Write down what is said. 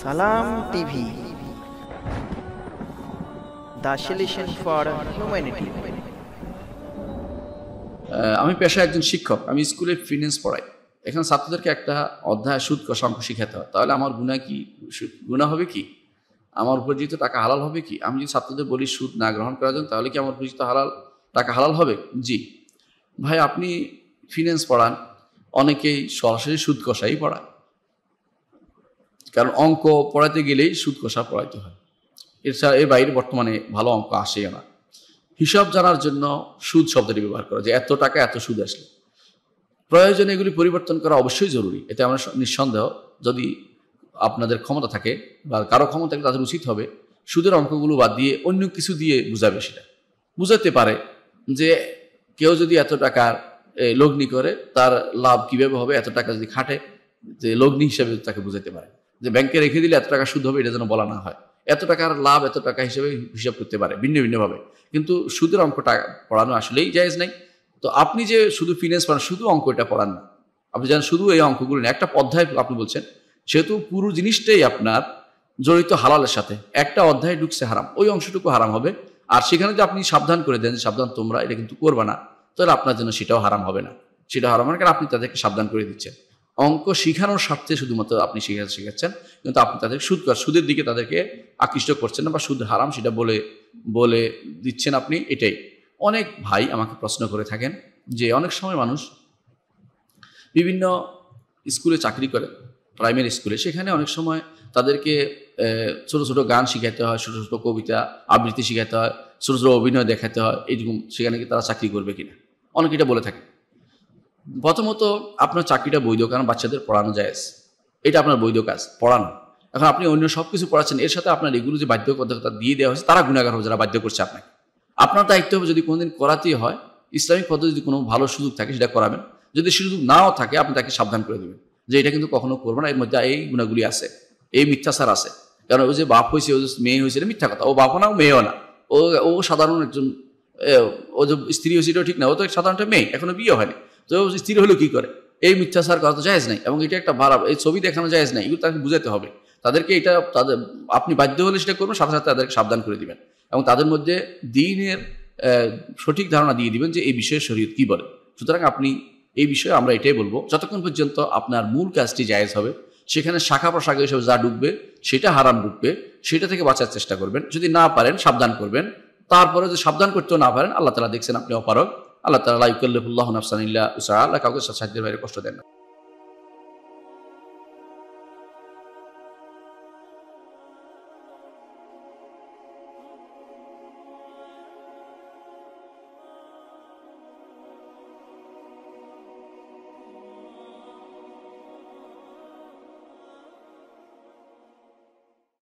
সালাম TV, the solution for humanity. আমি পেশায় একজন শিক্ষক, আমি স্কুলে ফিন্যান্স পড়াই। এখানে ছাত্রদেরকে একটা অধ্যায় সুদ কষা অঙ্ক শিখাতে হয়। তাহলে আমার গুনাহ হবে কি? আমার উপার্জিত টাকা হালাল হবে কি? আমি যদি ছাত্রদের বলি সুদ না গ্রহণ করার জন্য, তাহলে কি আমার উপার্জিত টাকা হালাল হবে? জি ভাই, আপনি ফিন্যান্স পড়ান, অনেকেই সরাসরি সুদ কষাই পড়ায়, কারণ অঙ্ক পড়াতে গেলেই সুদ কষা পড়াইতে হয়। এছাড়া এর বাইরে বর্তমানে ভালো অঙ্ক আসেই না। হিসাব জানার জন্য সুদ শব্দটি ব্যবহার করা, যে এত টাকা এত সুদ আসলে। প্রয়োজনে এগুলি পরিবর্তন করা অবশ্যই জরুরি, এতে আমরা নিঃসন্দেহ। যদি আপনাদের ক্ষমতা থাকে বা কারো ক্ষমতা থাকে, তাদের উচিত হবে সুদের অঙ্কগুলো বাদ দিয়ে অন্য কিছু দিয়ে বুঝাবে। সেটা বুঝাতে পারে যে কেউ যদি এত টাকার লগ্নি করে, তার লাভ কিভাবে হবে, এত টাকা যদি খাটে, যে লগ্নি হিসাবে তাকে বুঝাতে পারে। যে ব্যাংকে রেখে দিলে এত টাকা সুদ হবে, এটা যেন বলা না হয়। এত টাকার লাভ এত টাকা হিসেবে হিসাব করতে পারে ভিন্ন ভিন্নভাবে, কিন্তু সুদের অঙ্কটা পড়ানো আসলেই জায়েজ নাই। তো আপনি যে শুধু ফিন্যান্স পড়ান, শুধু অঙ্ক এটা পড়ান না, আপনি জানেন শুধু এই অঙ্কগুলো না, একটা অধ্যায় আপনি বলছেন, সেহেতু পুরো জিনিসটাই আপনার জড়িত হালালের সাথে। একটা অধ্যায় ঢুকছে হারাম, ওই অংশটুকু হারাম হবে। আর সেখানে যে আপনি সাবধান করে দেন, সাবধান তোমরা এটা কিন্তু করবা না, তাহলে আপনার জন্য সেটাও হারাম হবে না। সেটা হারাম হবে না, কারণ আপনি তাদেরকে সাবধান করে দিচ্ছেন। অঙ্ক শিখানোর স্বার্থে শুধুমাত্র আপনি শিখাচ্ছেন, কিন্তু আপনি তাদের সুদের দিকে তাদেরকে আকৃষ্ট করছেন না, বা সুদ হারাম সেটা বলে দিচ্ছেন আপনি। এটাই অনেক ভাই আমাকে প্রশ্ন করে থাকেন যে অনেক সময় মানুষ বিভিন্ন স্কুলে চাকরি করে, প্রাইমারি স্কুলে, সেখানে অনেক সময় তাদেরকে ছোট ছোট গান শিখাতে হয়, ছোট ছোট কবিতা আবৃত্তি শিখাতে হয়, ছোট ছোট অভিনয় দেখাতে হয়। এইরকম সেখানে কি তারা চাকরি করবে কিনা, অনেকে এটা বলে থাকে। প্রথমত আপনার চাকরিটা বৈধ, কারণ বাচ্চাদের পড়ানো জায়েজ, এটা আপনার বৈধ কাজ, পড়ানো। এখন আপনি অন্য সব কিছু পড়াচ্ছেন, এর সাথে আপনার এগুলো যে বাধ্যবাধকতা দিয়ে দেওয়া হয়েছে, তারা গুণাগার হবে যারা বাধ্য করছে আপনাকে। আপনার দায়িত্ব হবে, যদি কোনোদিন করাতেই হয়, ইসলামিক পদ্ধতি যদি কোনো ভালো সুযোগ থাকে সেটা করাবেন। যদি সুযোগ নাও থাকে, আপনি তাকে সাবধান করে দেবেন যে এটা কিন্তু কখনো করবো না, এর মধ্যে এই গুণাগুলি আছে, এই মিথ্যাচার আছে। কারণ ও যে বাপ হয়েছে, ও যে মেয়ে হয়েছে, এটা মিথ্যা কথা। ও বাপও না, ও মেয়েও না, ও সাধারণ একজন, ও যে স্ত্রী হয়েছে এটাও ঠিক না, ও তো সাধারণত মেয়ে, এখনো বিয়ে হয়নি। তো স্ত্রী হলো কি করে? এই মিথ্যাচার করা তো জায়েজ নাই, এবং এটা একটা ভাড়া, এই ছবি দেখানো জায়েজ নাই, এগুলো তাকে বুঝাতে হবে। তাদেরকে এটা আপনি বাধ্য হলে সেটা করবেন, সাথে সাথে তাদেরকে সাবধান করে দিবেন, এবং তাদের মধ্যে দ্বীনের সঠিক ধারণা দিয়ে দিবেন যে এই বিষয়ে শরীয়ত কি বলে। সুতরাং আপনি এই বিষয়ে আমরা এটাই বলবো, যতক্ষণ পর্যন্ত আপনার মূল কাজটি জায়েজ হবে, সেখানে শাখা প্রশাখা হিসেবে যা ঢুকবে সেটা হারাম ঢুকবে, সেটা থেকে বাঁচার চেষ্টা করবেন। যদি না পারেন সাবধান করবেন, তারপরে যে সাবধান করতেও না পারেন, আল্লাহ তাআলা দেখছেন আপনি অপারগ। আল্লাহ তাআলা লা ইউকাল্লিফুল্লাহু নাফসান ইল্লা উসআহা, আল্লাহ কাউকে সাধ্যের বাইরে কষ্ট দেন না।